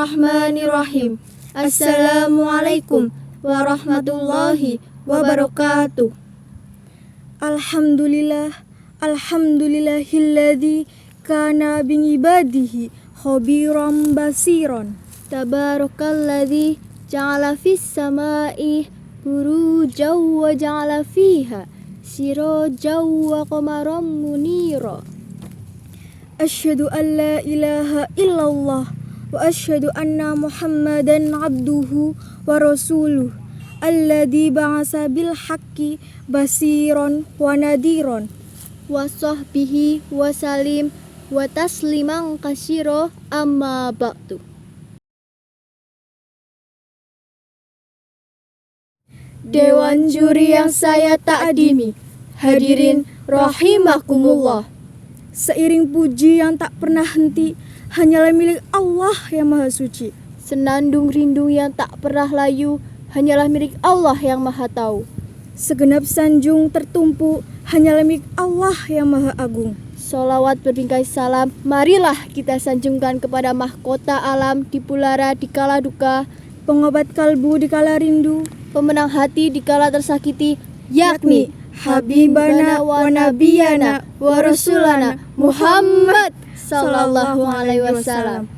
Bismillahirrahmanirrahim. Assalamualaikum warahmatullahi wabarakatuh. Alhamdulillahilladzi kana bi'ibadihi khabiran basiran. Tabarakalladzi ja'ala fis samai burujaw wa ja'ala fiha sirajaw wa qamaran munira. Asyhadu an la ilaha illallah wa asyhadu anna Muhammadan abduhu wa rasuluh alladzi ba'atsa bil haqqi basiron wa nadiron wa sahbihi wa salim wa tasliman katsira amma ba'du. Dewan juri yang saya ta'dimi, hadirin rahimakumullah. Seiring puji yang tak pernah henti hanyalah milik Allah yang Maha Suci. Senandung rindu yang tak pernah layu hanyalah milik Allah yang Maha Tahu. Segenap sanjung tertumpu hanyalah milik Allah yang Maha Agung. Sholawat berbingkai salam, marilah kita sanjungkan kepada mahkota alam di pulara di kala duka, pengobat kalbu di kala rindu, pemenang hati di kala tersakiti, yakni Habibana wa Nabiyana wa Rasulana Muhammad sallallahu alaihi wasallam.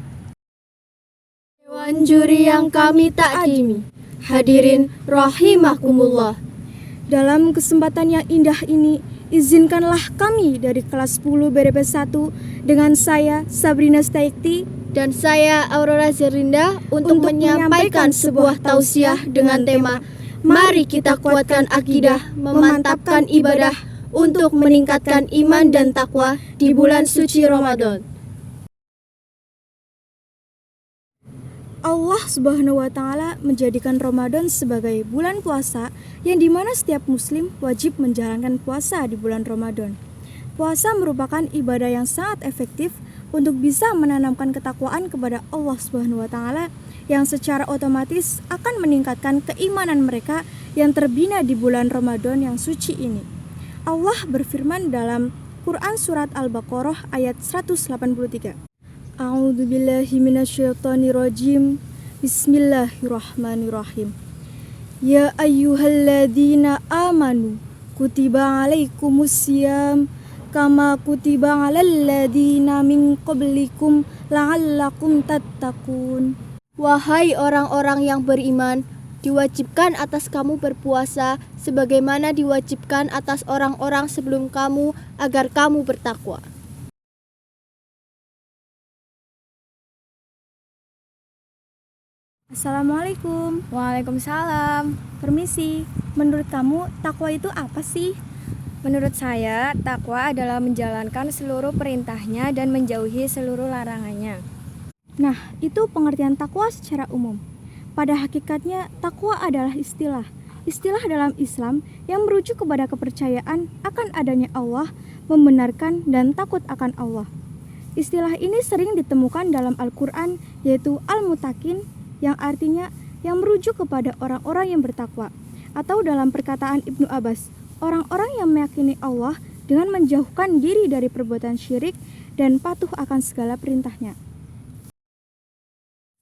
Dewan juri yang kami ta'dimi, hadirin rahimakumullah. Dalam kesempatan yang indah ini, izinkanlah kami dari kelas 10 BRP 1 dengan saya Sabrina Staikti dan saya Aurora Zerinda untuk menyampaikan sebuah tausiah dengan tema Mari kita kuatkan akidah, memantapkan ibadah untuk meningkatkan iman dan takwa di bulan suci Ramadan. Allah Subhanahu wa Ta'ala menjadikan Ramadan sebagai bulan puasa yang dimana setiap muslim wajib menjalankan puasa di bulan Ramadan. Puasa merupakan ibadah yang sangat efektif untuk bisa menanamkan ketakwaan kepada Allah Subhanahu wa Ta'ala yang secara otomatis akan meningkatkan keimanan mereka yang terbina di bulan Ramadan yang suci ini. Allah berfirman dalam Quran Surat Al-Baqarah ayat 183. A'udzu billahi minasyaitonir rajim. Bismillahirrahmanirrahim. Ya ayyuhalladzina amanu kutiba alaikumusiyam kama kutiba alal ladzina min qablikum la'allakum tattaqun. Wahai orang-orang yang beriman, diwajibkan atas kamu berpuasa sebagaimana diwajibkan atas orang-orang sebelum kamu agar kamu bertakwa. Assalamualaikum. Waalaikumsalam. Permisi, menurut kamu takwa itu apa sih? Menurut saya, takwa adalah menjalankan seluruh perintahnya dan menjauhi seluruh larangannya. Nah, itu pengertian takwa secara umum. Pada hakikatnya, takwa adalah istilah dalam Islam yang merujuk kepada kepercayaan akan adanya Allah, membenarkan dan takut akan Allah. Istilah ini sering ditemukan dalam Al-Quran, yaitu Al-Mutakin, yang artinya yang merujuk kepada orang-orang yang bertakwa, atau dalam perkataan Ibnu Abbas, orang-orang yang meyakini Allah dengan menjauhkan diri dari perbuatan syirik dan patuh akan segala perintahnya.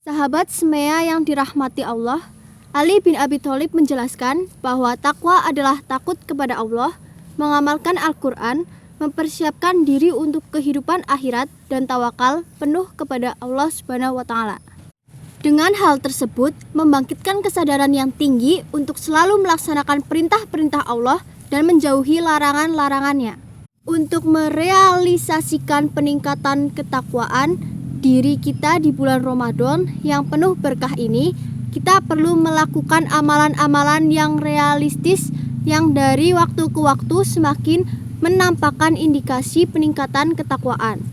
Sahabat semea yang dirahmati Allah, Ali bin Abi Thalib menjelaskan bahwa takwa adalah takut kepada Allah, mengamalkan Al-Quran, mempersiapkan diri untuk kehidupan akhirat, dan tawakal penuh kepada Allah Subhanahu wa Ta'ala. Dengan hal tersebut, membangkitkan kesadaran yang tinggi untuk selalu melaksanakan perintah-perintah Allah dan menjauhi larangan-larangannya. Untuk merealisasikan peningkatan ketakwaan diri kita di bulan Ramadan yang penuh berkah ini, kita perlu melakukan amalan-amalan yang realistis yang dari waktu ke waktu semakin menampakkan indikasi peningkatan ketakwaan.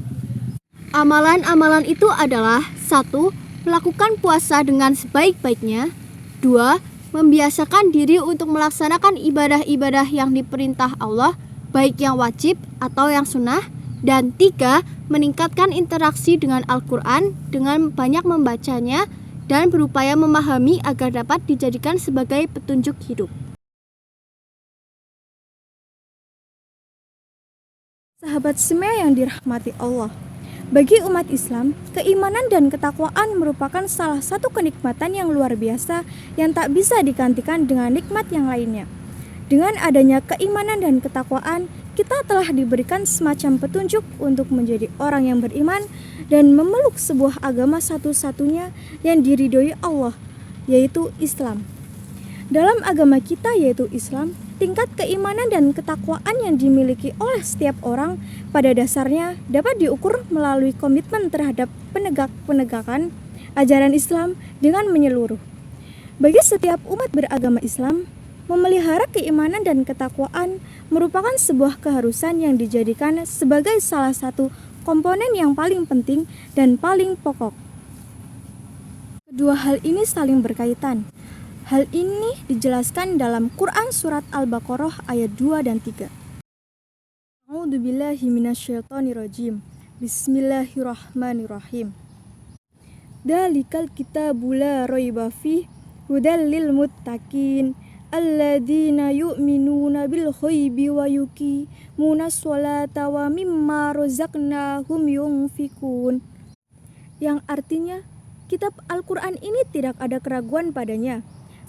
Amalan-amalan itu adalah 1. Melakukan puasa dengan sebaik-baiknya. 2. Membiasakan diri untuk melaksanakan ibadah-ibadah yang diperintah Allah, baik yang wajib atau yang sunnah. Dan 3. Meningkatkan interaksi dengan Al-Quran dengan banyak membacanya dan berupaya memahami agar dapat dijadikan sebagai petunjuk hidup. Sahabat semua yang dirahmati Allah, Bagi umat Islam, keimanan dan ketakwaan merupakan salah satu kenikmatan yang luar biasa yang tak bisa digantikan dengan nikmat yang lainnya. Dengan adanya keimanan dan ketakwaan, kita telah diberikan semacam petunjuk untuk menjadi orang yang beriman dan memeluk sebuah agama satu-satunya yang diridhoi Allah, yaitu Islam. Dalam agama kita yaitu Islam, tingkat keimanan dan ketakwaan yang dimiliki oleh setiap orang pada dasarnya dapat diukur melalui komitmen terhadap penegakan ajaran Islam dengan menyeluruh. Bagi setiap umat beragama Islam, memelihara keimanan dan ketakwaan merupakan sebuah keharusan yang dijadikan sebagai salah satu komponen yang paling penting dan paling pokok. Kedua hal ini saling berkaitan. Hal ini dijelaskan dalam Quran Surat Al-Baqarah ayat 2 dan 3. A'udzubillahi minasyaitonirrajim. Bismillahirrahmanirrahim. Dalikal kitabu la raiba fih hudal lil muttaqin alladzina yu'minuna bil ghaibi wa yuqimuna sholata wa mimma razaqnahum yunfikun. Yang artinya, kitab Al-Quran ini tidak ada keraguan padanya.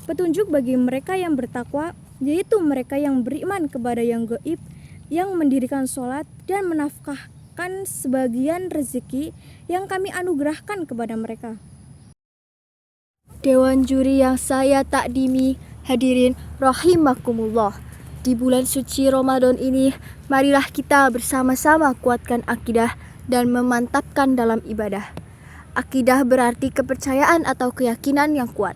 Petunjuk bagi mereka yang bertakwa, yaitu mereka yang beriman kepada yang gaib, yang mendirikan sholat dan menafkahkan sebagian rezeki yang kami anugerahkan kepada mereka. Dewan juri yang saya takdimi, hadirin rahimakumullah. Di bulan suci Ramadan ini, marilah kita bersama-sama kuatkan akidah dan memantapkan dalam ibadah. Akidah berarti kepercayaan atau keyakinan yang kuat.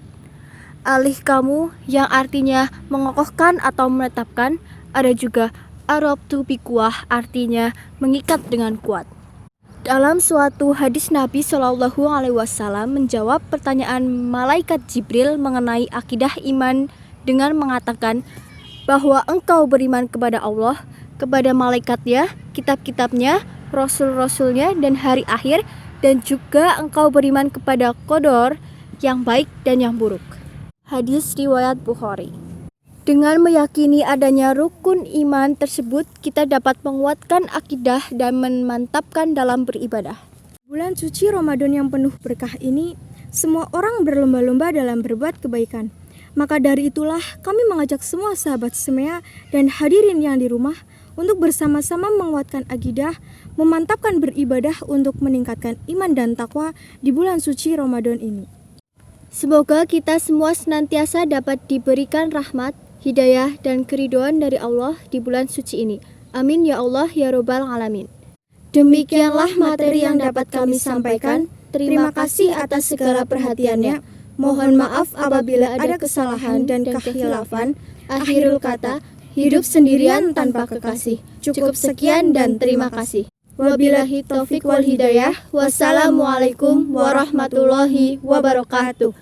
Alih kamu yang artinya mengokohkan atau menetapkan, ada juga arabtu biquwah artinya mengikat dengan kuat. Dalam suatu hadis Nabi Shallallahu Alaihi Wasallam menjawab pertanyaan malaikat Jibril mengenai akidah iman dengan mengatakan bahwa engkau beriman kepada Allah, kepada malaikatnya, kitab-kitabnya, rasul-rasulnya dan hari akhir, dan juga engkau beriman kepada qadar yang baik dan yang buruk. Hadis riwayat Bukhari. Dengan meyakini adanya rukun iman tersebut, kita dapat menguatkan akidah dan memantapkan dalam beribadah. Bulan suci Ramadan yang penuh berkah ini, semua orang berlomba-lomba dalam berbuat kebaikan. Maka dari itulah kami mengajak semua sahabat semea dan hadirin yang di rumah untuk bersama-sama menguatkan akidah, memantapkan beribadah untuk meningkatkan iman dan takwa di bulan suci Ramadan ini. Semoga kita semua senantiasa dapat diberikan rahmat, hidayah, dan keridhaan dari Allah di bulan suci ini. Amin ya Allah ya Rabbal Alamin. Demikianlah materi yang dapat kami sampaikan. Terima kasih atas segala perhatiannya. Mohon maaf apabila ada kesalahan dan kekhilafan. Akhirul kata, hidup sendirian tanpa kekasih. Cukup sekian dan terima kasih. Wabillahi taufik wal hidayah. Wassalamualaikum warahmatullahi wabarakatuh.